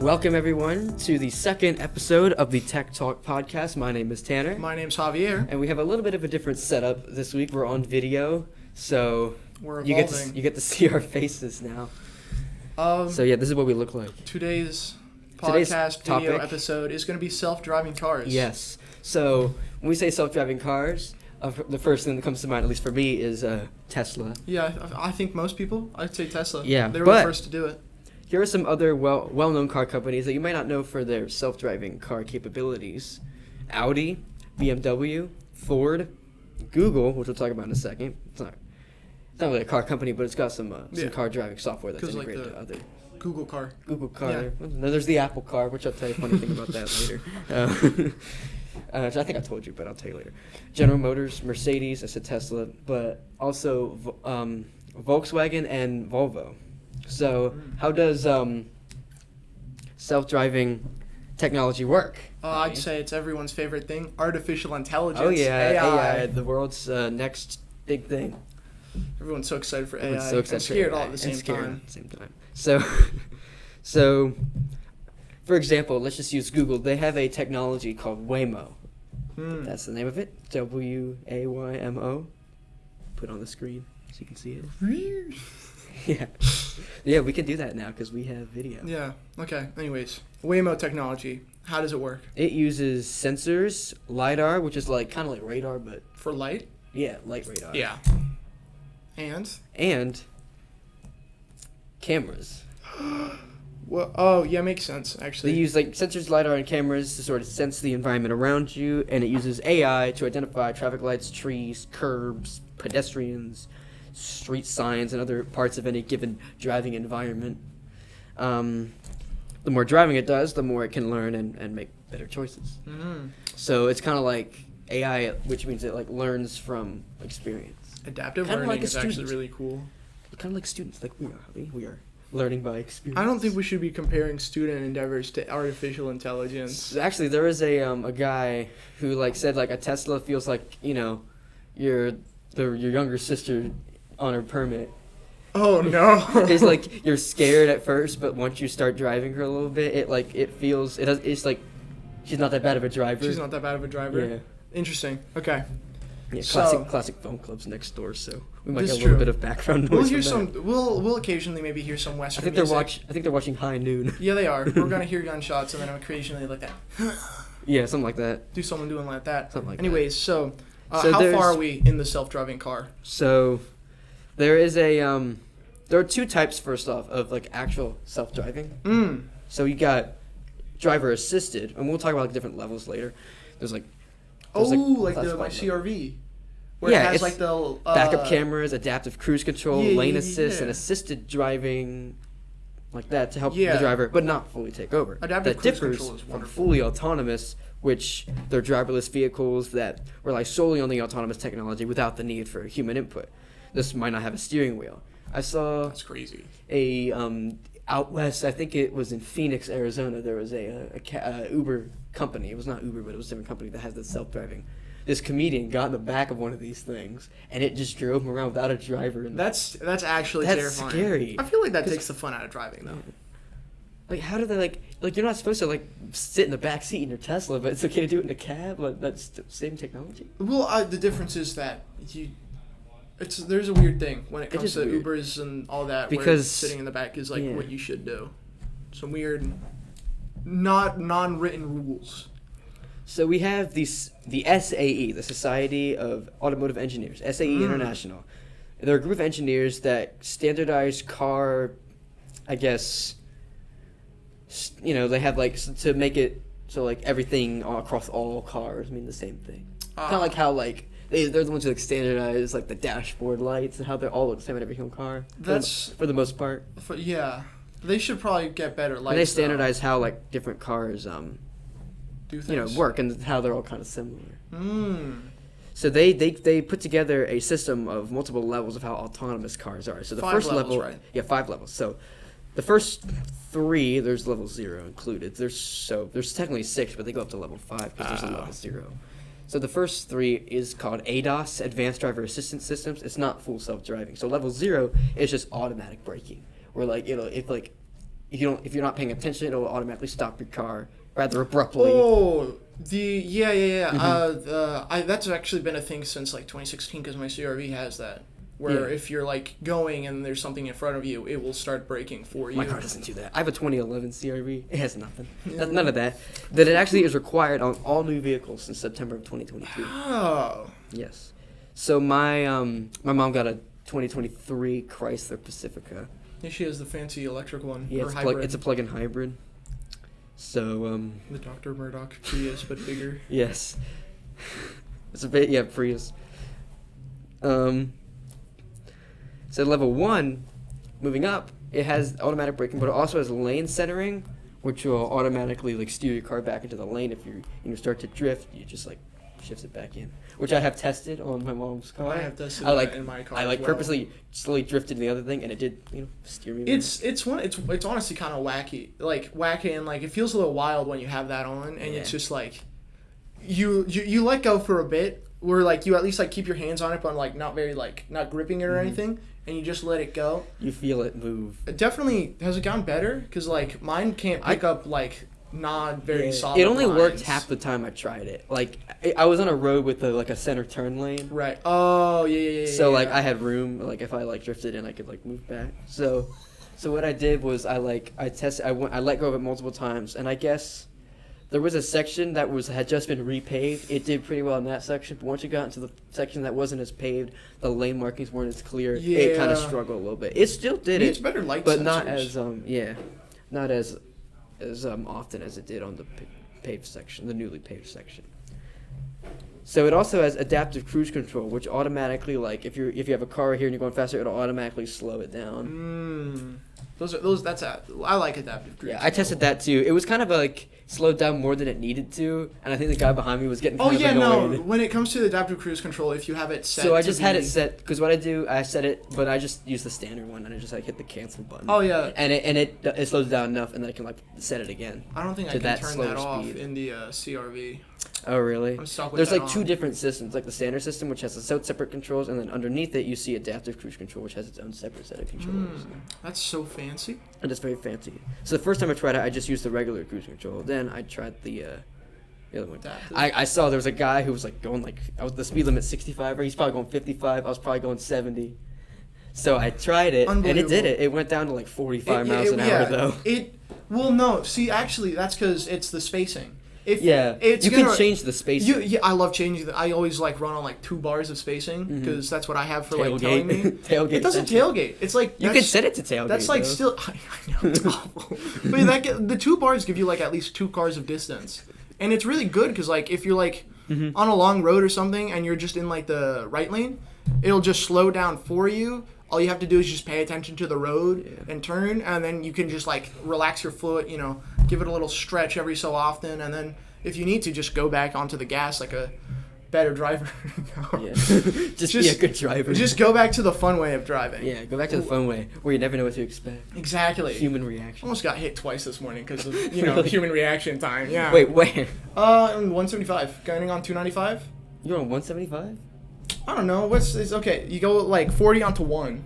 Welcome, everyone, to the second episode of the Tech Talk podcast. My name is Tanner. My name's Javier. And we have a little bit of a different setup this week. We're on video, so We're you evolving. get to see our faces now. So yeah, this is what we look like. Today's Today's podcast video topic- episode is going to be self-driving cars. Yes. So when we say self-driving cars, the first thing that comes to mind, at least for me, is Tesla. Yeah, I think most people, I'd say Tesla. Yeah, They were but- the first to do it. Here are some other well-known car companies that you might not know for their self-driving car capabilities. Audi, BMW, Ford, Google, which we'll talk about in a second. It's not really a car company, but it's got some car driving software that's 'Cause, like, integrated the to other. Google car. Google car. Yeah. No, there's the Apple car, which I'll tell you a funny thing about that later. Which I think I told you, but I'll tell you later. General Motors, Mercedes, I said Tesla, but also Volkswagen and Volvo. So how does self-driving technology work? I'd say it's everyone's favorite thing, artificial intelligence. Oh yeah, AI. the world's next big thing. Everyone's so excited for Everyone's AI. so excited and for scared AI all at the same and scared time. at the same time. So, for example, let's just use Google. They have a technology called Waymo. That's the name of it. Waymo. Put on the screen so you can see it. Yeah, we can do that now because we have video. Yeah, okay. Anyways, Waymo technology. How does it work? It uses sensors, LiDAR, which is like kind of like radar, but For light? yeah, light radar. Yeah. And? Cameras. Well, oh, yeah, makes sense, actually. They use like sensors, LiDAR, and cameras to sort of sense the environment around you, and it uses AI to identify traffic lights, trees, curbs, pedestrians, street signs, and other parts of any given driving environment. The more driving it does, the more it can learn and make better choices. So it's kind of like AI, which means it like learns from experience. Adaptive Kinda learning like a is actually student. really cool. Kind of like students, like we are learning by experience. I don't think we should be comparing student endeavors to artificial intelligence. Actually, there was a guy who like said like a Tesla feels like your younger sister on her permit. Oh no! It's like you're scared at first, but once you start driving her a little bit, it's like she's not that bad of a driver. She's not that bad of a driver. Yeah. Interesting. Okay. Yeah, So- classic phone clubs next door, so we might This get a is little true. bit of background noise. We'll hear from that. some. We'll occasionally maybe hear some I Western think music. they're watching High Noon. Yeah, they are. We're gonna hear gunshots and then occasionally like that. Yeah, something like that. Do someone doing like that. Something like Anyways, so, So how there's- far are we in the self-driving car? So there is there are two types first off of like actual self-driving. So you got driver assisted, and we'll talk about like, different levels later. There's like Oh, like classified my levels. CRV, where Yeah, it has it's like the backup cameras, adaptive cruise control, yeah, lane yeah, assist, yeah. and assisted driving, like that to help Yeah. the driver, but not fully take over. Adaptive that cruise differs control is from wonderful. fully autonomous, which they're driverless vehicles that rely solely on the autonomous technology without the need for human input. This might not have a steering wheel. I saw That's crazy. a out west. I think it was in Phoenix, Arizona. There was a Uber company. It was not Uber, but it was a different company that has the self-driving. This comedian got in the back of one of these things, and it just drove him around without a driver. And That's actually That's terrifying. scary. I feel like that 'Cause- takes the fun out of driving though. like, how do they like? You're not supposed to like sit in the back seat in your Tesla, but it's okay to do it in a cab. Like that's the same technology. Well, the difference is that there's a weird thing when it comes is to weird. Ubers and all that. where Because- sitting in the back is like yeah. what you should do. Some weird, non-written rules. So we have the SAE, the Society of Automotive Engineers, SAE International. They're a group of engineers that standardize car, I guess, they have like to make it so like everything across all cars mean the same thing. Kind of like how like they're the ones who like standardize like the dashboard lights and how they all look the same in every home car. For the most part. Yeah, they should probably get better lights. And they standardize how like different cars do things. work and how they're all kind of similar. So they put together a system of multiple levels of how autonomous cars are. So the 5 first levels, level, right? yeah, 5 levels. So the first 3, there's level 0 included. There's technically 6, but they go up to level 5 because there's a level 0. So the first 3 is called ADAS, Advanced Driver Assistance Systems. It's not full self-driving. So level 0 is just automatic braking, where like if like if you're not paying attention, it'll automatically stop your car rather abruptly. Oh, that's actually been a thing since like 2016 because my CRV has that. Where if you're like going and there's something in front of you, it will start braking for you. My car doesn't do that. I have a 2011 CRV. It has nothing. None of that. That it actually is required on all new vehicles since September of 2022. Oh. Yes. So my mom got a 2023 Chrysler Pacifica. Yeah, she has the fancy electric one. Yeah, or hybrid. It's a plug-in hybrid. So the Dr. Murdoch Prius, but bigger. Yes. It's a bit Prius. So level 1, moving up, it has automatic braking, but it also has lane centering, which will automatically like steer your car back into the lane. If you start to drift, you just like shifts it back in, which I have tested on my mom's car. I have tested that in my car. I as well. purposely slowly drifted to the other thing, and it did steer me. It's honestly kind of wacky, and like it feels a little wild when you have that on, and it's just like you let go for a bit, where like you at least like keep your hands on it, but like not very like not gripping it or anything. And you just let it go. You feel it move. It definitely has it gotten better because like mine can't pick up like not very solid. It only lines. worked half the time I tried it. Like I was on a road with a center turn lane. Right. Oh yeah. So like I had room. Like if I like drifted in, I could like move back. So what I did was I let go of it multiple times, and I guess there was a section that had just been repaved. It did pretty well in that section, but once you got into the section that wasn't as paved, the lane markings weren't as clear. Yeah. It kind of struggled a little bit. It still did It's better light but sensors. not as often as it did on the paved section, the newly paved section. So it also has adaptive cruise control, which automatically, like if you have a car here and you're going faster, it'll automatically slow it down. I like adaptive cruise. Yeah, I tested that too. It was kind of like slowed down more than it needed to, and I think the guy behind me was getting kind of annoyed. No. When it comes to the adaptive cruise control, if you have it set, so I just had it set because what I do, I set it, but I just use the standard one, and I just like hit the cancel button. Oh yeah, and it slows down enough, and then I can like set it again. I don't think I can turn that off in the CRV. Oh really? I'm stuck with There's that like on. two different systems, like the standard system, which has its own separate controls, and then underneath it you see adaptive cruise control, which has its own separate set of controls. That's so fancy. And it's very fancy. So the first time I tried it, I just used the regular cruise control. Then I tried the other one. I saw there was a guy who was like going the speed limit 65, or he's probably going 55. I was probably going 70. So I tried it, and it did it. It went down to like 45 miles an hour though. No. See, actually, that's because it's the spacing. You can change the spacing. I love changing I always like run on like 2 bars of spacing because that's what I have for like telling me. Tailgate. It doesn't tailgate. It's like you can set it to tailgate. That's like still. I know it's awful, but the 2 bars give you like at least 2 cars of distance, and it's really good because like if you're like on a long road or something and you're just in like the right lane, it'll just slow down for you. All you have to do is just pay attention to the road and turn, and then you can just like relax your foot, give it a little stretch every so often, and then if you need to, just go back onto the gas like a better driver. just be a good driver. Just go back to the fun way of driving. Yeah, go back to the fun way where you never know what to expect. Exactly. Human reaction. Almost got hit twice this morning because of human reaction time. Yeah. Wait, where? 175, going on 295. You're on 175? I don't know. It's okay. You go like 40 onto 1.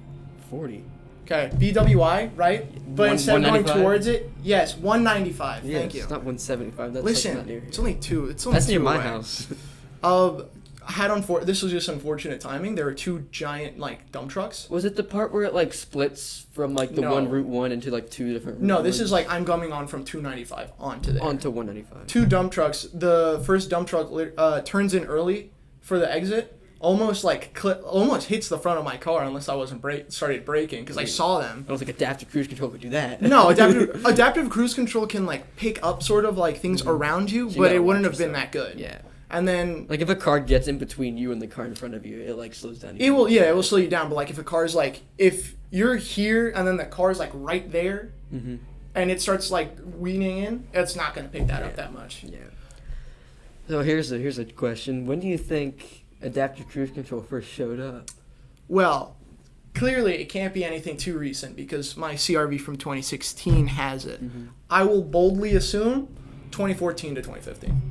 40. Okay, BWI, right? But instead of going towards it, yes, 195. Yeah, Thank you. It's not 175. That's Listen, not near here. it's only 2. It's only That's 2 near my away. house. This was just unfortunate timing. There were 2 giant like dump trucks. Was it the part where it like splits from like the one Route 1 into like 2 different? No, this is like I'm coming on from 295 onto there. Onto 195. 2 dump trucks. The first dump truck turns in early for the exit. Almost hits the front of my car unless I wasn't started braking because I saw them. I don't think adaptive cruise control could do that. No, adaptive cruise control can like pick up sort of like things around you, So but it wouldn't have been that good. Yeah. And then like if a car gets in between you and the car in front of you, it like slows down. It will slow you down. But like if a car's like if you're here and then the car's like right there, and it starts like weaning in, it's not gonna pick that up that much. Yeah. So here's a question: when do you think adaptive cruise control first showed up? Well, clearly it can't be anything too recent because my CRV from 2016 has it. I will boldly assume 2014 to 2015.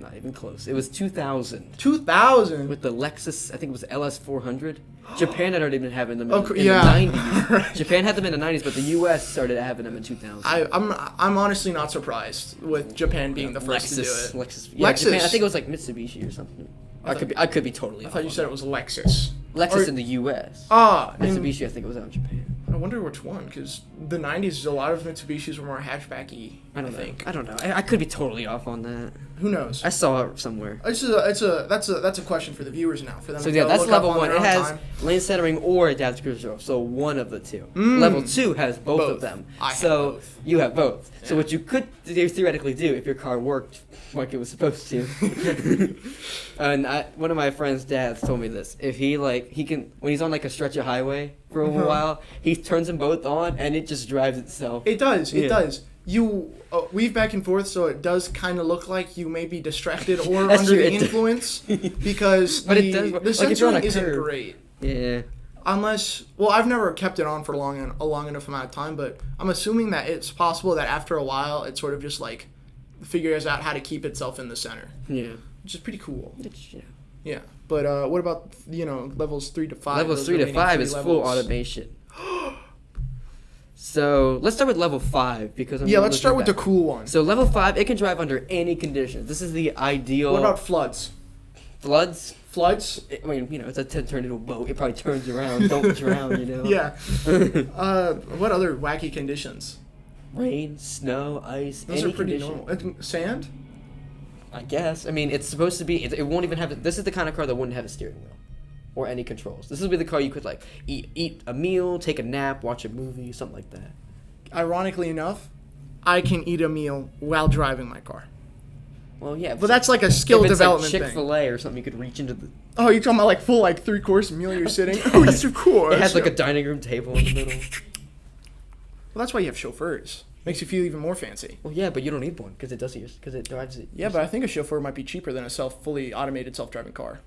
Not even close. It was 2000 2000. with the Lexus. I think it was LS400. Japan had already been having them in yeah. the 90s. Japan had them in the 90s, but the U.S. started having them in 2000. I'm honestly not surprised with Japan being the first to do it. Lexus. Yeah, Lexus. Japan, I think it was like Mitsubishi or something. I could be totally. I thought you said it was Lexus. Lexus in the U.S. Mitsubishi, I think it was out in Japan. I wonder which one, because the 90s, a lot of Mitsubishis were more hatchbacky. I don't know. I could be totally off on that. Who knows? I saw it somewhere. That's a question for the viewers now. For them. So to yeah, go that's look level up on one. their It own has time. lane centering or adaptive cruise control. So one of the two. Level 2 has both of them. I have so both. you have both. Yeah. So what you could theoretically do if your car worked like it was supposed to. And one of my friend's dads told me this. If he can when he's on like a stretch of highway for a while, he turns them both on and it just drives itself. It does. It does. You weave back and forth, so it does kind of look like you may be distracted or under the influence because but it does, the like if you're on sensing a isn't curve. great. Yeah. Unless, well, I've never kept it on for a long enough amount of time, but I'm assuming that it's possible that after a while, it sort of just like figures out how to keep itself in the center. Yeah. Which is pretty cool. Yeah. Yeah. But what about levels 3 to 5? Levels Those 3 to remaining 5 three is levels? full automation. So let's start with level 5 because let's start with the cool one. So level 5, it can drive under any conditions. This is the ideal. What about floods? Floods? Floods? I mean, it's a turned into a boat. It probably turns around. Don't drown, Yeah. What other wacky conditions? Rain, snow, ice, Those any are pretty condition. normal. Sand? I guess. I mean, it's supposed to be. It won't even have. This is the kind of car that wouldn't have a steering wheel or any controls. This would be the car you could like eat a meal, take a nap, watch a movie, something like that. Ironically enough, I can eat a meal while driving my car. Well, yeah. But that's like a skill if it's development like thing. Chick-fil-A or something, you could reach into the. Oh, you're talking about like full like 3-course meal you're sitting? Oh, it's 2 course. It has like a dining room table in the middle. Well, that's why you have chauffeurs. Makes you feel even more fancy. Well, yeah, but you don't need one because it drives it. Yeah, but I think a chauffeur might be cheaper than a fully automated self-driving car.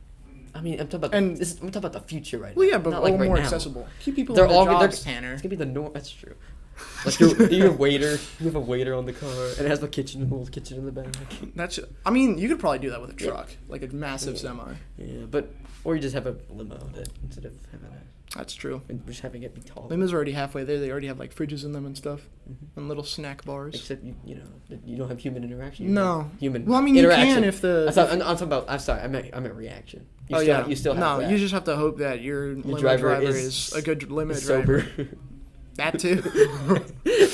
I mean, I'm talking about And- I'm talking about the future right now. Well, yeah, but not a like little right more now. accessible. Keep people They're in their all jobs, they're, Tanner. It's gonna be the norm. That's true. Like you're a waiter. You have a waiter on the car, and it has a little kitchen in the back. I mean, you could probably do that with a truck, like a massive semi. Yeah, or you just have a limo instead of having That's true. just having it be tall. Limos are already halfway there. They already have like fridges in them and stuff, Mm-hmm. and little snack bars. Except you don't have human interaction. No. Human. Well, I mean, you interaction. can if the. I'm talking about. I'm sorry. I meant reaction. You Oh still, yeah. You still have no. that. You just have to hope that your limo driver driver is is a good limo It's driver. sober. That too.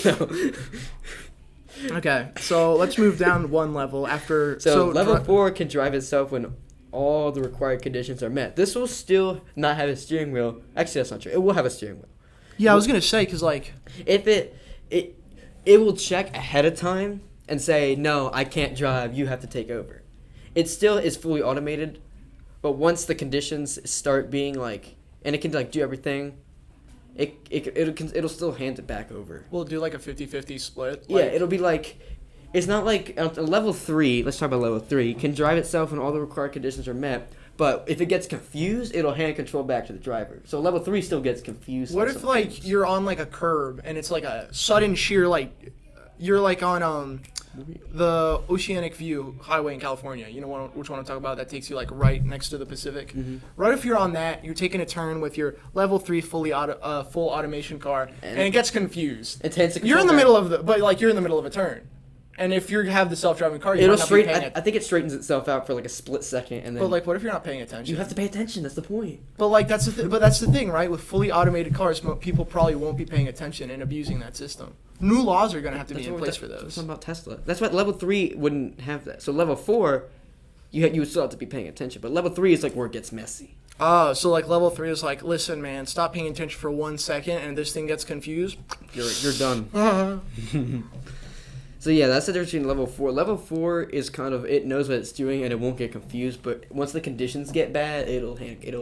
No. Okay, so let's move down one level after. So level 4 can drive itself when all the required conditions are met. This will still not have a steering wheel. Actually, that's not true. It will have a steering wheel. Yeah, I was gonna say because like. If it will check ahead of time and say, no, I can't drive. You have to take over. It still is fully automated, but once the conditions start being like, and it can like do everything, it'll still hand it back over. We'll do like a 50-50 split. Yeah, it'll be like, it's not like level 3. Let's talk about level 3. Can drive itself when all the required conditions are met. But if it gets confused, it'll hand control back to the driver. So level 3 still gets confused. What if like you're on like a curb and it's like a sudden sheer like you're like on the Oceanic View Highway in California. You know which one I'm talking about? That takes you like right next to the Pacific. Mm-hmm. Right if you're on that, you're taking a turn with your level 3 full automation car, and it gets confused. It tends to You're in the control middle of you're in the middle of a turn, and if you have the self-driving car, you It'll don't have to be straighten. paying I think it straightens itself out for like a split second, and then. But like, what if you're not paying attention? you have to pay attention. That's the point. But like that's the thing, right? With fully automated cars, people probably won't be paying attention and abusing that system. New laws are going to have to be in place for We're those. talking about Tesla. That's why level 3 wouldn't have that. So level 4, you would still have to be paying attention. But level 3 is like where it gets messy. So like level 3 is like, listen, man, stop paying attention for 1 second, and this thing gets confused. You're done. So yeah, that's the difference between level 4. Level 4 is kind of, it knows what it's doing and it won't get confused. But once the conditions get bad, it'll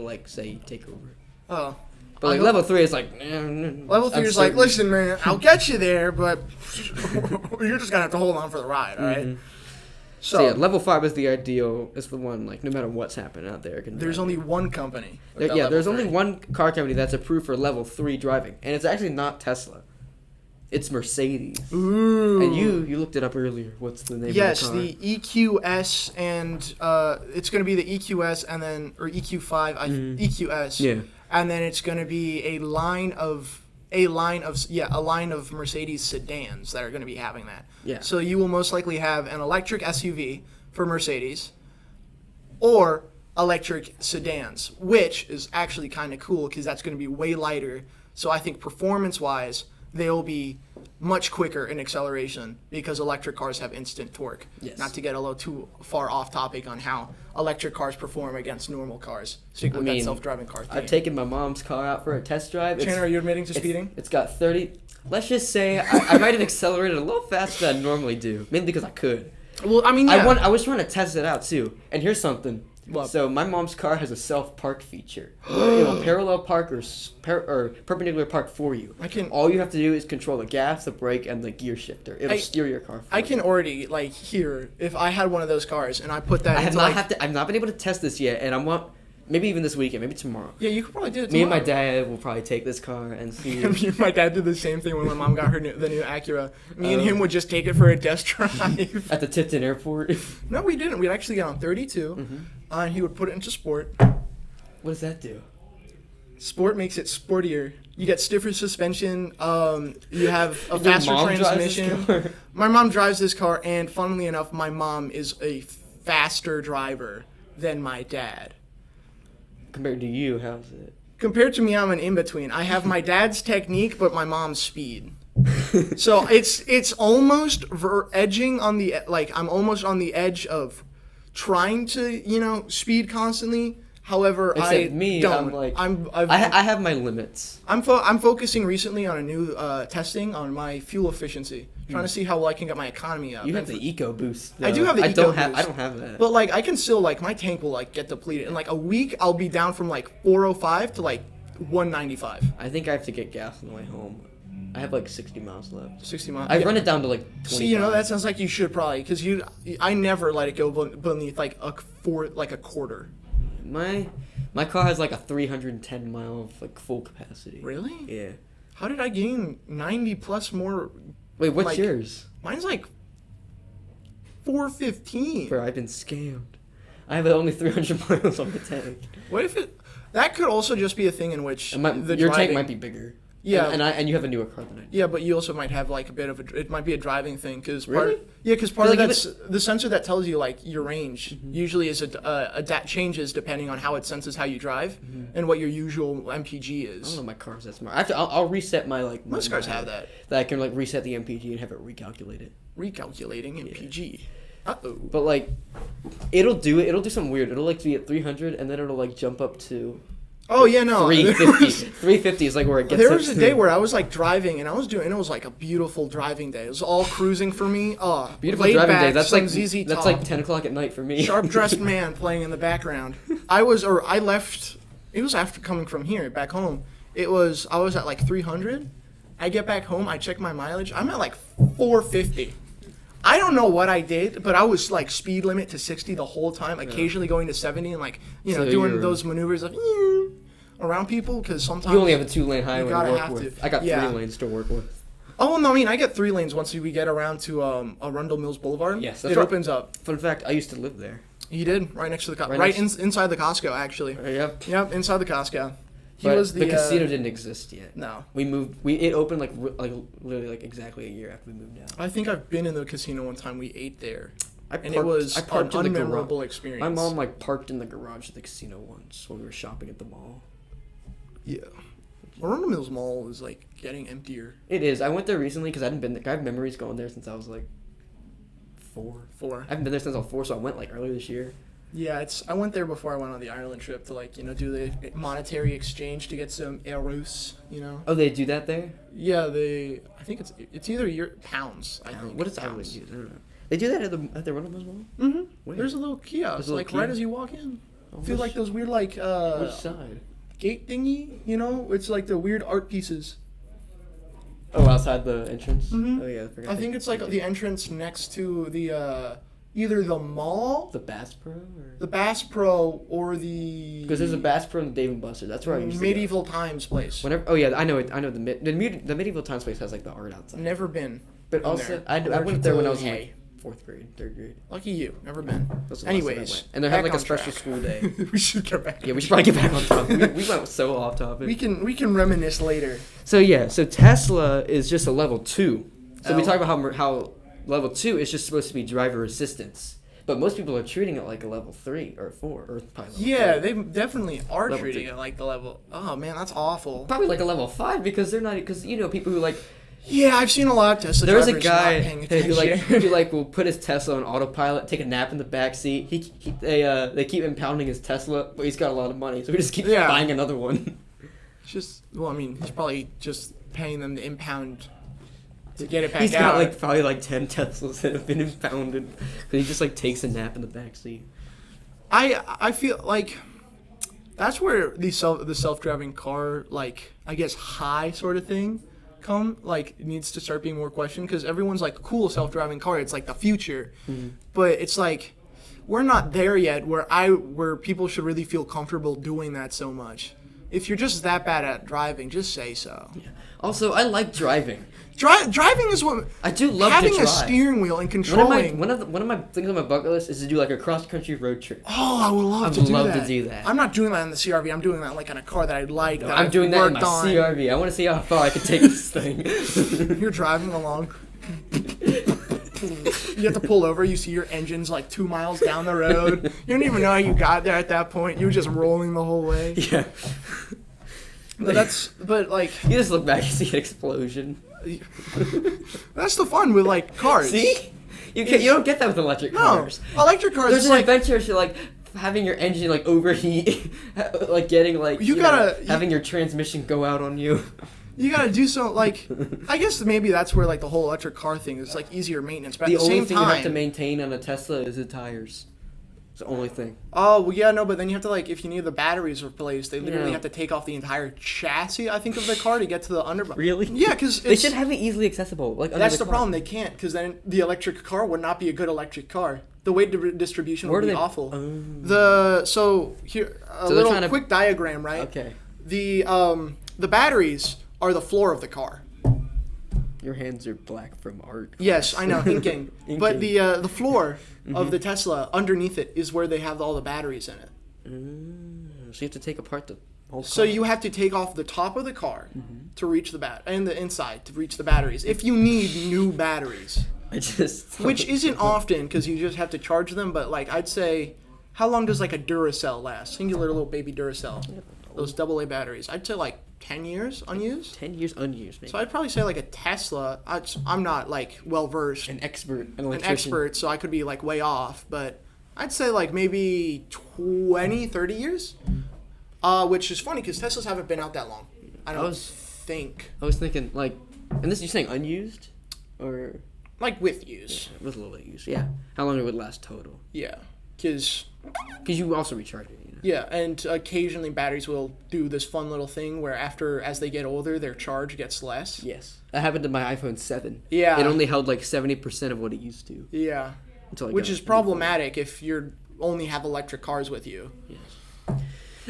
like say take over. Oh. But like level 3 is like. Level 3 is like, listen, man, I'll get you there, but you're just gonna have to hold on for the ride, all right? Mm-hmm. So yeah, level 5 is the ideal. It's the one like no matter what's happening out there. It can there's drive only it. one company. There's only one car company that's approved for level 3 driving, and it's actually not Tesla. It's Mercedes. Ooh. And you looked it up earlier. What's the name Yes, of the car? the EQS, and it's going to be the EQS and then or EQ5, EQS. Yeah. And then it's going to be a line of Mercedes sedans that are going to be having that. Yeah. So you will most likely have an electric SUV for Mercedes or electric sedans, which is actually kind of cool because that's going to be way lighter. So I think performance-wise, they'll be much quicker in acceleration because electric cars have instant torque. Yes. Not to get a little too far off topic on how electric cars perform against normal cars. Sticking with that self-driving car thing. I've taken my mom's car out for a test drive. Chandler, are you admitting to speeding? It's got 30. Let's just say I might have accelerated a little faster than I normally do, mainly because I could. Well, I mean, yeah. I was trying to test it out too. And here's something. What? So my mom's car has a self-park feature. It'll parallel park or perpendicular park for you. All you have to do is control the gas, the brake, and the gear shifter. It'll steer your car. I can already hear if I had one of those cars and I put that. I've not been able to test this yet, and I want maybe even this weekend, maybe tomorrow. Yeah, you could probably do it tomorrow. Me and my dad will probably take this car and see. Me and my dad did the same thing when my mom got the new Acura. Me and him would just take it for a test drive. At the Tipton Airport? No, we didn't. We'd actually get on 32, and he would put it into sport. What does that do? Sport makes it sportier. You get stiffer suspension. You have a faster transmission. My mom drives this car, and funnily enough, my mom is a faster driver than my dad. Compared to you, how's it? Compared to me, I'm an in-between. I have my dad's technique, but my mom's speed. So it's almost edging on the I'm almost on the edge of trying to speed constantly. However, I have my limits. I'm focusing recently on a new testing on my fuel efficiency, trying to see how well I can get my economy up. You have the Eco Boost. I do have the Eco Boost. I don't have that. But I can still my tank will get depleted in a week. I'll be down from 405 to 195. I think I have to get gas on the way home. I have 60 miles left. 60 miles. I've run it down to 20. See, that sounds like you should probably, because I never let it go beneath a quarter. My car has a 310 mile full capacity. Really? Yeah. How did I gain 90 plus more? Wait, what's yours? Mine's 415. Bro, I've been scammed. I have only 300 miles on the tank. What if that could also just be a thing in which your tank might be bigger. Yeah, and you have a newer car than I do. Yeah, but you also might have a bit of it might be a driving thing because really? part of that's the sensor that tells you your range usually is changes depending on how it senses how you drive and what your usual MPG is. I don't know my car's that smart. I'll reset my most cars have that. That I can reset the MPG and have it recalculate it. Recalculating MPG. Yeah. But it'll do something weird. It'll be at 300 and then it'll jump up to. Oh yeah, no. 350. 350 is where it gets. There was a day where I was driving and it was a beautiful driving day. It was all cruising for me. Beautiful driving day. That's ZZ Top. That's 10 o'clock at night for me. Sharp dressed man playing in the background. I left. It was after coming from here back home. I was at 300. I get back home. I check my mileage. I'm at 450. I don't know what I did, but I was speed limit to 60 the whole time, occasionally going to 70 and doing those maneuvers of around people because sometimes you only have a 2-lane highway to work with. To. I got 3 lanes to work with. Oh no, I get 3 lanes once we get around to Arundel Mills Boulevard. Yes, it opens up. Fun fact: I used to live there. You did right next to the inside the Costco actually. Yep. Yep, inside the Costco. The casino didn't exist yet. No. We moved. It opened literally exactly a year after we moved out. I think I've been in the casino one time. We ate there. It was an unmemorable experience. My mom parked in the garage of the casino once when we were shopping at the mall. Yeah. Arundel Mills Mall is getting emptier. It is. I went there recently because I hadn't been there. I have memories going there since I was 4. I haven't been there since I was 4, so I went earlier this year. Yeah, I went there before I went on the Ireland trip to do the monetary exchange to get some euros, Oh, they do that there? Yeah, I think it's either pounds. I think. What is Ireland use? I don't know. They do that at the Arundel Mills Mall? Mm-hmm. Where? There's a little kiosk, right as you walk in. Feel those weird which side? Gate thingy, it's the weird art pieces. Oh, outside the entrance? Mm-hmm. Oh yeah, I forgot. I think it's the entrance next to the either the Mall, The Bass Pro? Or... the Bass Pro, or the... Because there's a Bass Pro and the Dave & Buster. That's where I used to Medieval Times place. Whenever, oh yeah, I know it. I know the Medieval Times place has like the art outside. Never been. But also, I went there when I was in like 4th grade, 3rd grade. Lucky you. Never been. That's the last time I Anyways. went. And they had like a back on special track. school day. We should get back. Yeah, we should probably get back on topic. We went so off topic. We can reminisce later. So Tesla is just a level 2. So we L. talk about how level 2 is just supposed to be driver assistance. But most people are treating it like a level 3 or 4 or probably level Yeah, 3. they definitely are Level treating 2. it like the level. Oh man, that's awful. Probably like a level 5 because they're not, because you know people who like, Yeah, I've seen a lot of Tesla there's a drivers guy not paying who like attention. will put his Tesla on autopilot, take a nap in the back seat. They keep impounding his Tesla, but he's got a lot of money, so he just keeps Yeah. buying another one. It's just, well, I mean, he's probably just paying them to impound to get it back He's out. got like probably like 10 Teslas that have been impounded. So he just like takes a nap in the back seat. I feel like that's where the self-driving car, like, I guess high sort of thing needs to start being more questioned, because everyone's like, cool, self-driving car, it's like the future. But it's like we're not there yet where people should really feel comfortable doing that so much. If you're just that bad at driving, just say so. Yeah. Also, I like driving. Driving is what I do love having to drive. a steering wheel and One controlling. of my things on my bucket list is to do like a cross country road trip. Oh, I would love I'd to do love that. to do that. I'm not doing that in the CRV. I'm doing that like in a car that I like. That I'm I've doing that in my worked on. CRV. I want to see how far I can take this thing. You're driving along. You have to pull over. You see your engine's like 2 miles down the road. You don't even know how you got there at that point. You were just rolling the whole way. Yeah. But like You just look back and see an explosion. that's the fun with like cars. See? You don't get that with electric No, cars. electric cars. There's It's an like adventure if you're like having your engine like overheat, like getting like You gotta- having your transmission go out on you. you gotta do so. Like I guess maybe that's where like the whole electric car thing is like easier maintenance. But The at the only same thing you have to time, maintain on a Tesla is the tires. It's the only thing. oh well, yeah, no, but then you have to like if you need the batteries replaced, they literally Yeah. have to take off the entire chassis. I think of the car to get to the underbody. Really? Yeah, because They should have it easily accessible. Like under That's the car. problem. They can't, because then the electric car would not be a good electric car. The weight distribution Where would do be they- awful. Oh. So here a So they're little trying to- quick diagram, right? Okay. The batteries are the floor of the car. Your hands are black from art. Yes, I know, inking. But Inking. the floor of the Tesla, underneath it, is where they have all the batteries in it. So you have to take apart the whole car. So you have to take off the top of the car to reach the and the inside to reach the batteries. If you need new batteries. I just Which isn't often, because you just have to charge them, but like I'd say, how long does like a Duracell last? Singular little baby Duracell. Those AA batteries. I'd say like 10 years unused. 10 years unused, maybe. So I'd probably say like a Tesla. I'm not like well versed, An expert, an an electrician. expert, so I could be like way off, but I'd say like maybe 20, 30 years. Which is funny because Teslas haven't been out that long. I don't think. I was thinking like, and this you're saying unused, or Like with use. it was a little bit used. Yeah. How long it would last total? Yeah. Because Because you also recharge it. You know? yeah, and occasionally batteries will do this fun little thing where as they get older, their charge gets less. Yes. That happened to my iPhone 7. Yeah. It only held like 70% of what it used to. Yeah. Until I Which got is a new problematic if you only have electric cars with you. phone. Yes.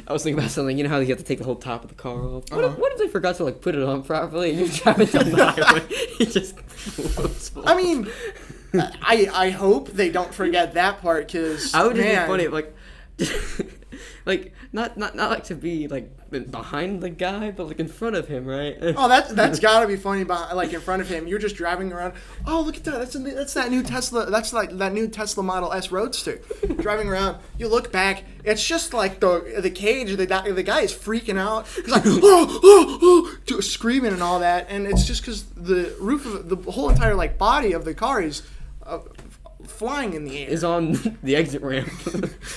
I was thinking about something. You know how you have to take the whole top of the car off? Uh-huh. What if they forgot to like put it on properly and you're driving down the highway? It just floats I mean, I hope they don't forget that part because I would just be funny if, like, like not like to be like behind the guy, but like in front of him, right? Oh, that's gotta be funny. Like in front of him, you're just driving around. Oh, look at that! That's that new Tesla. That's like that new Tesla Model S Roadster. Driving around, you look back. It's just like the cage. The guy is freaking out. He's like screaming and all that, and it's just because the roof of the whole entire like body of the car is flying in the air. Is on the exit ramp.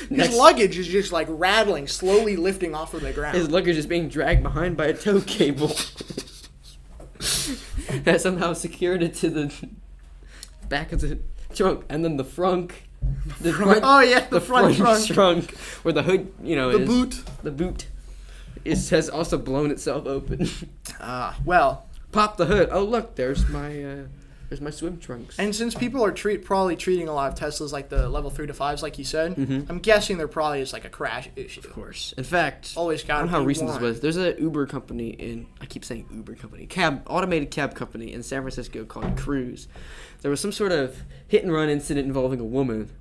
His luggage is just like rattling, slowly lifting off of the ground. His luggage is being dragged behind by a tow cable that somehow secured it to the back of the trunk, and then the frunk. The front, Oh yeah, the front trunk. where the hood, you know, The is. boot. The boot has also blown itself open. Well, Pop the hood. Oh look, there's There's my swim trunks. And since people are probably treating a lot of Teslas like the level 3 to 5s, like you said, Mhm. I'm guessing there probably is like a crash issue. Of course. In fact, Always I got don't to know how be recent this one. was. There's an Uber company I keep saying Uber company, automated cab company in San Francisco called Cruise. There was some sort of hit and run incident involving a woman.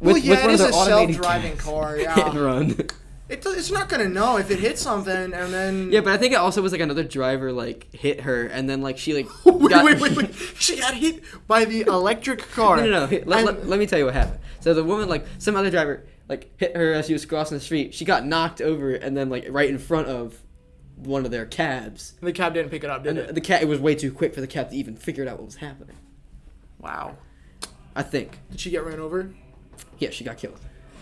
Well, with yeah, one it of is their a automated self-driving cabs. car, Hit and yeah. run. It's not going to know if it hits something and then... Yeah, but I think it also was like another driver like hit her, and then like she like Wait. She got hit by the electric car. No. Let me tell you what happened. So the woman, like, some other driver, like, hit her as she was crossing the street. She got knocked over, and then, like, right in front of one of their cabs. The cab didn't pick it up, did And it? it was way too quick for the cab to even figure out what was happening. Wow. I think. Did she get ran over? Yeah, she got killed.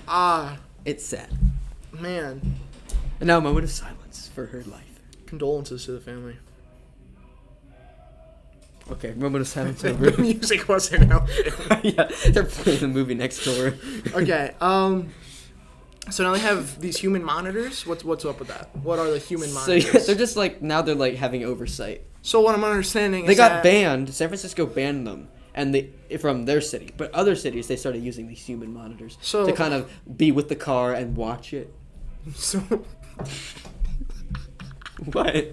Ah, It's sad. man. And now a moment of silence for her life. Condolences to the family. Okay, moment of silence over. The music wasn't out. Yeah, they're playing the movie next door. Okay, so now they have these human monitors. What's up with that? What are the human So monitors? yeah, they're just like, now they're like having oversight. So what I'm understanding They is got that... banned. San Francisco banned them, and from their city. But other cities, they started using these human monitors So- to kind of be with the car and watch it. So, What?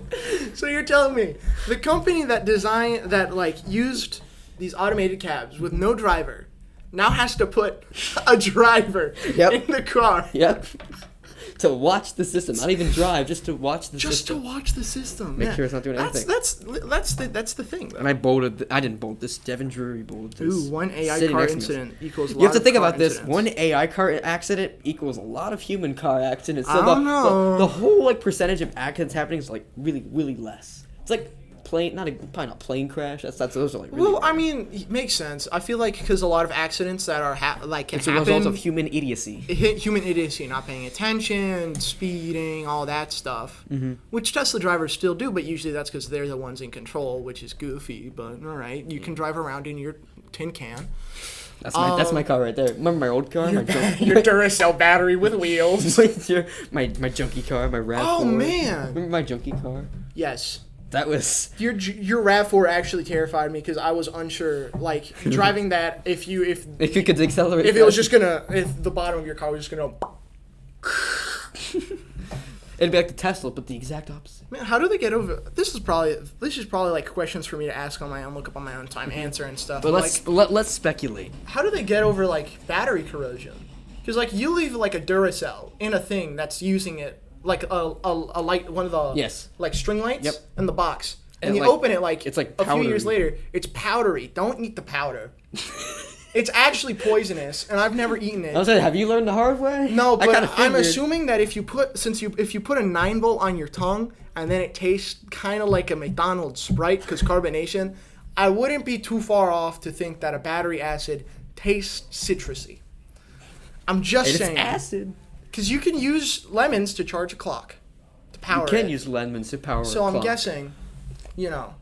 so you're telling me the company that used these automated cabs with no driver now has to put a driver Yep. in the car Yep. To watch the system, not even drive, just to watch the just to system. watch the system. Make Man, sure it's not doing anything. That's the thing. Though. And I didn't bolt this. Devin Drury bolted this. Ooh, one AI sitting car next to me. incident equals a lot You have to of think car about this. incidents. One AI car accident equals a lot of human car accidents. So I don't know. The whole like percentage of accidents happening is like really, really less. It's like probably not plane crash. Those are like really Well, I mean, it makes sense. I feel like because a lot of accidents that are can it's a happen. result of human idiocy. Human idiocy, not paying attention, speeding, all that stuff, which Tesla drivers still do, but usually that's because they're the ones in control, which is goofy. But all right, you can drive around in your tin can. That's my car right there. Remember my old car? Your Duracell battery with wheels. my junky car, my RAV4. Oh man! Remember my junky car? Yes. That was Your RAV4 actually terrified me because I was unsure, like driving that. If if you could accelerate. it was just gonna, if the bottom of your car was just gonna. It'd be like the Tesla, but the exact opposite. Man, how do they get over? This is probably like questions for me to ask on my own, look up on my own time, answer and stuff. But let's speculate. How do they get over like battery corrosion? Because like you leave like a Duracell in a thing that's using it like a light, one of the Yes. like string lights Yep. in the box, and And you like- open it like it's like a few years powdery. later, it's powdery. Don't eat the powder. It's actually poisonous, and I've never eaten I was it. saying, have you learned the hard way? No, I but kinda I'm figured. assuming that if you put a 9-volt on your tongue and then it tastes kind of like a McDonald's Sprite because carbonation, I wouldn't be too far off to think that a battery acid tastes citrusy. I'm just It's saying. acid. Because you can use lemons to charge a clock, to power You can it. use lemons to power So a I'm clock. guessing,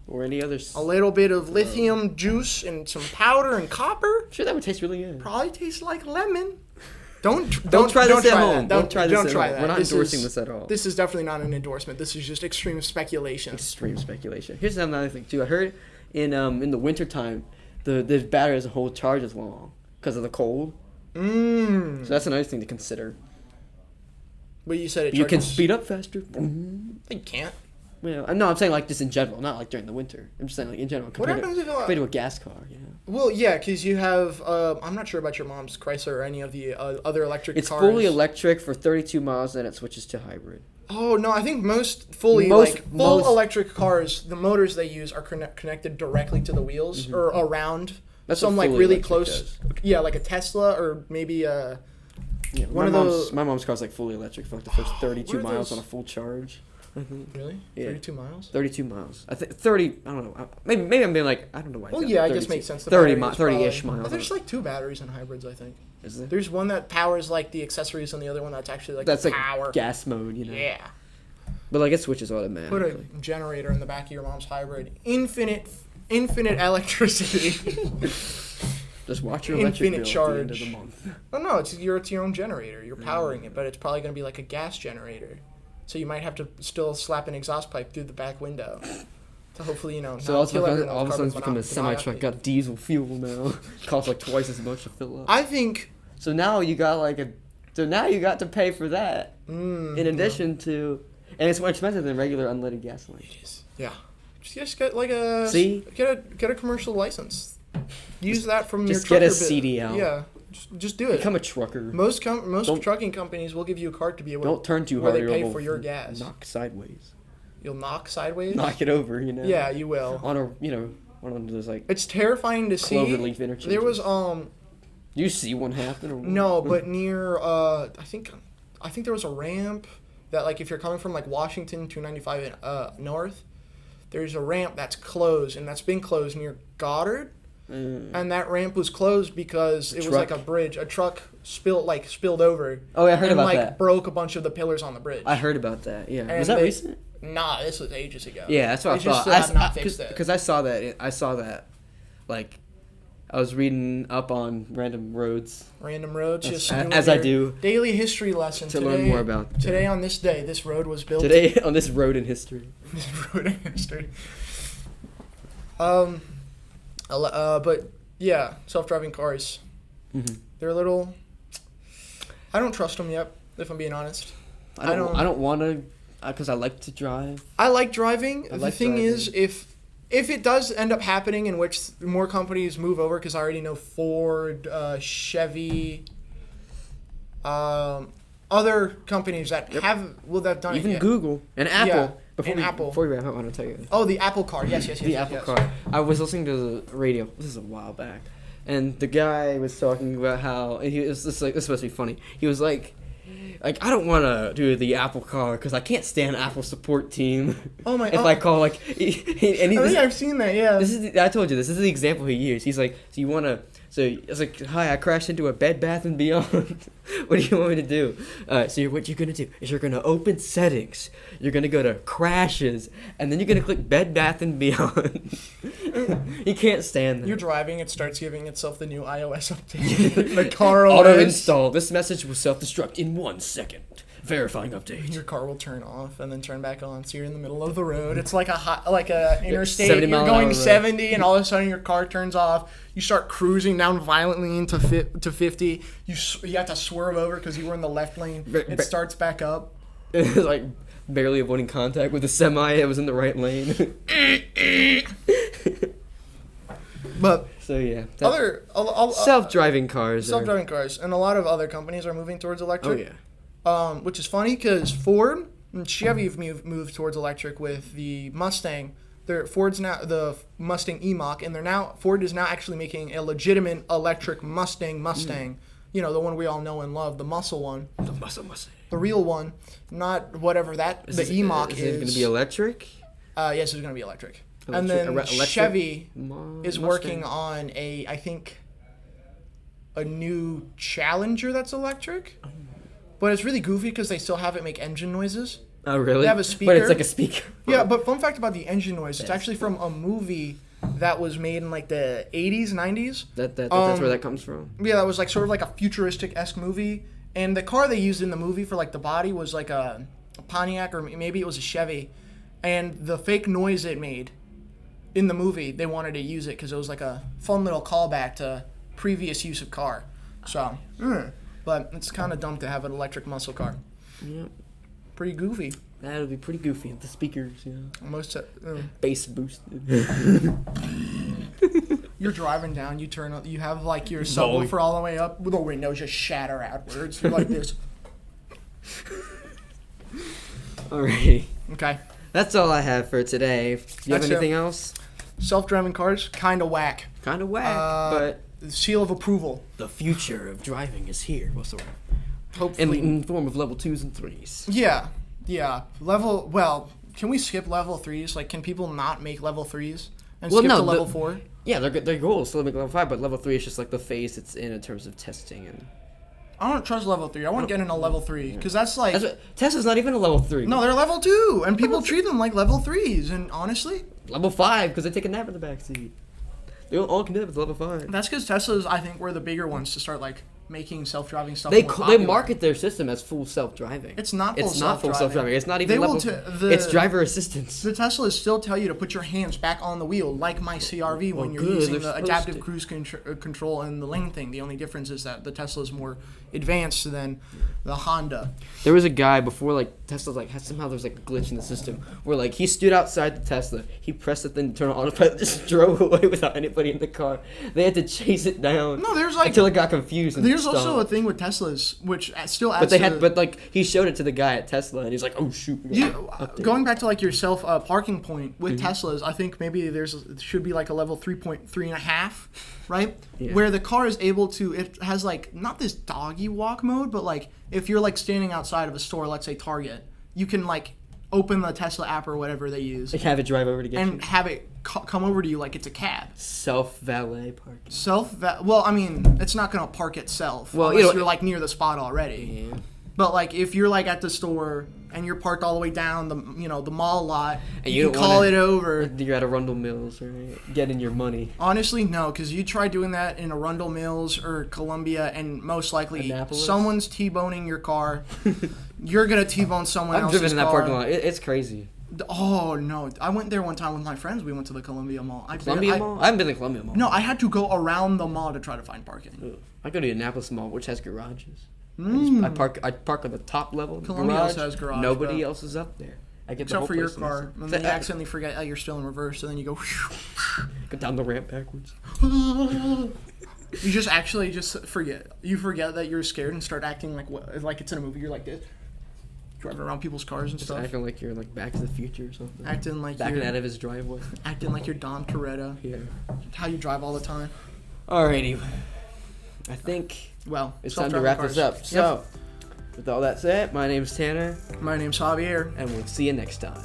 Or any other. a little bit of lithium juice and some powder and copper Sure, that would taste really good. probably tastes like lemon. Don't try this at that. home. Don't try this at home. that. We're not This endorsing is- this at all. This is definitely not an endorsement. This is just extreme speculation. Extreme speculation. Here's another thing too. I heard in the wintertime, the battery doesn't hold charge as long because of the cold. So that's another thing to consider. But you said it You can charges- speed up faster. You can't. Well, no, I'm saying like just in general, not like during the winter. I'm just saying like in general. What Compared happens to, if compared to a gas car? Yeah. Well, yeah, because you have. I'm not sure about your mom's Chrysler or any of the other electric It's cars. fully electric for 32 miles, then it switches to hybrid. Oh no, I think full most- electric cars, the motors they use are connected directly to the wheels or around. That's some what like fully really electric close. does. Yeah, like a Tesla or maybe Yeah, One my of mom's, those- my mom's car's like fully electric for like the first 32 What are miles those- on a full charge. really Yeah. 32 miles. 32 miles. I think 30. I don't know. Maybe I'm being like I don't know why. Well, it's yeah, I 32. guess makes sense. The 30 battery is 30-ish probably- miles. There's like two batteries in hybrids, I think. Is there? There's one that powers like the accessories, and the other one that's actually like That's the like power. gas mode, you know. Yeah. But like it switches Put automatically. a generator in the back of your mom's hybrid. Infinite electricity. Just watch your electric Infinite bill at the end of charge. the month. Oh no, it's your own generator. You're powering it, but it's probably going to be like a gas generator. So you might have to still slap an exhaust pipe through the back window So hopefully, you know. So not kill everyone all of a with sudden it's become a carbon semi-truck. monoxide. Got diesel fuel now. Costs like twice as much to fill up. I think. So now you got So now you got to pay for that. In addition to, and it's more expensive than regular unleaded gasoline. Yeah. Just get like a. See? Get a commercial license. Use that from your Just trucker get a CDL. Yeah. Just do it. Become a trucker. Most trucking companies will give you a card to be able. Don't turn too where hard. they pay you'll for your gas. Knock sideways. You'll knock sideways. Knock it over. You know. Yeah, you will. On a one of those like. It's terrifying to see. Cloverleaf interchanges. There was You see one happen or what? No, but near I think there was a ramp that like if you're coming from like Washington 295 north, there's a ramp that's closed and that's been closed near Goddard. And that ramp was closed because it was like a bridge. A truck spilled over. Oh, yeah, I heard about and, that. Broke a bunch of the pillars on the bridge. I heard about that. Yeah, And was that recent? Nah, this was ages ago. Yeah, that's what They I just thought. still have not fixed it. Because I saw that. Like, I was reading up on random roads. Random roads, just as I do. Daily history lesson to learn more about. Today on this day, this road was built. Today on this road in history. This road in history. But yeah, self-driving cars. Mm-hmm. They're a little. I don't trust them yet, if I'm being honest. I don't want to, because I like to drive. I like driving. The thing is, if it does end up happening in which more companies move over, because I already know Ford, Chevy, other companies that have done even it. Even Google and Apple. Yeah, Before we wrap up, I want to tell you. Oh, the Apple car. Yes. The Apple car. I was listening to the radio. This is a while back, and the guy was talking about how this is supposed to be funny. He was like I don't want to do the Apple car because I can't stand Apple support team. Oh my! If I call like, I think I've seen that. Yeah. I told you this is the example he used. He's like, so you want to. So it's like, hi, I crashed into a Bed Bath & Beyond. What do you want me to do? So what you're going to do is you're going to open settings. You're going to go to crashes. And then you're going to click Bed Bath & Beyond. He can't stand that. You're driving. It starts giving itself the new iOS update. The car Auto install. This message will self-destruct in 1 second. Verifying update. Your car will turn off and then turn back on. So you're in the middle of the road. It's like a interstate. 70 You're mile going an hour 70, and all of a sudden your car turns off. You start cruising down violently into 50. You have to swerve over because you were in the left lane. It starts back up. It's like barely avoiding contact with the semi. It was in the right lane. But so yeah, self-driving cars. Self-driving cars, and a lot of other companies are moving towards electric. Oh yeah. Which is funny because Ford and Chevy have moved towards electric with the Mustang. Ford's now the Mustang E-Mach, and Ford is now actually making a legitimate electric Mustang. You know, the one we all know and love, the muscle one. The muscle Mustang. The real one, not whatever the E-Mach is. Is it going to be electric? Yes, it's going to be electric. And then Chevy is working on I think, a new Challenger that's electric. But it's really goofy because they still have it make engine noises. Oh, really? They have a speaker. But it's like a speaker. Yeah, but fun fact about the engine noise, it's actually from a movie that was made in like the 80s, 90s. That's where that comes from? Yeah, that was like sort of like a futuristic-esque movie. And the car they used in the movie for like the body was like a Pontiac, or maybe it was a Chevy. And the fake noise it made in the movie, they wanted to use it because it was like a fun little callback to previous use of car. So, but it's kind of dumb to have an electric muscle car. Yeah. Pretty goofy. That would be pretty goofy. The speakers, bass boosted. You're driving down. You have like your subwoofer all the way up. The windows just shatter outwards. You're like this. Alrighty. Okay. That's all I have for today. Do you have anything else? Self-driving cars, kind of whack. Kind of whack, but seal of approval. The future of driving is here. Well, sort of. Hopefully. In form of level 2s and 3s. Yeah. Can we skip level 3s? Like, can people not make level 3s and skip to level 4? Yeah, their goal is still to make level 5, but level 3 is just like the phase it's in terms of testing. And I don't trust level 3. I want to get into level 3 because that's like... Tesla's not even a level 3. No, they're level 2, and people treat them like level 3s, and honestly... Level 5, because they take a nap in the backseat. They all can do it with level 5. That's because Teslas, I think, were the bigger ones to start, like, making self-driving stuff They more they popular. market their system as full self-driving. It's not full It's not full self-driving. It's not even They will level. It's driver assistance. The Teslas still tell you to put your hands back on the wheel, like my CR-V when you're good, using they're the supposed adaptive to. cruise control and the lane thing. The only difference is that the Tesla is more advanced than the Honda. There was a guy before, like, Tesla's, like, somehow there's, like, a glitch in the system where, like, he stood outside the Tesla, he pressed the thing to turn on autopilot, just drove away without anybody in the car. They had to chase it down. No, there's, like... Until it got confused and There's stopped. also a thing with Teslas, which still adds But they to... had, but, like, he showed it to the guy at Tesla, and he's like, oh, shoot. Going back to, like, your parking point with Teslas, I think maybe should be, like, a level 3.3.5, right? Yeah. Where the car is able to... It has, like, not this doggy walk mode, but, like, if you're, like, standing outside of a store, let's say Target, you can, like, open the Tesla app or whatever they use. Like, have it drive over to get you. And have it come over to you like it's a cab. Self-valet parking. Well, I mean, it's not going to park itself unless you're, like, near the spot already. Yeah. But, like, if you're, like, at the store and you're parked all the way down the mall lot, And you can call it over. You're at Arundel Mills, right? Getting your money. Honestly, no, because you try doing that in Arundel Mills or Columbia, and most likely Annapolis? someone's T-boning your car. You're going to T-bone someone I've else's driven in that car. parking lot. It's crazy. Oh, no. I went there one time with my friends. We went to the Columbia Mall. Columbia Mall? I haven't been to Columbia Mall. No, I had to go around the mall to try to find parking. Ugh. I go to the Annapolis Mall, which has garages. Mm. I park on the top level of the Columbia garage. also has garage, Nobody bro. else is up there. I get the Except whole for your place to car. myself. And then you accidentally forget you're still in reverse, and then you go... Go down the ramp backwards. You just actually forget. You forget that you're scared and start acting like it's in a movie. You're like this. Driving around people's cars and Just stuff. acting like you're like Back to the Future or something. Backing you're out of his driveway. acting like you're Dom Toretto. Yeah. How you drive all the time. Alrighty. I think Well, it's time to self-driving wrap cars. this up. Yep. So, with all that said, my name's Tanner, My name's Javier. and we'll see you next time.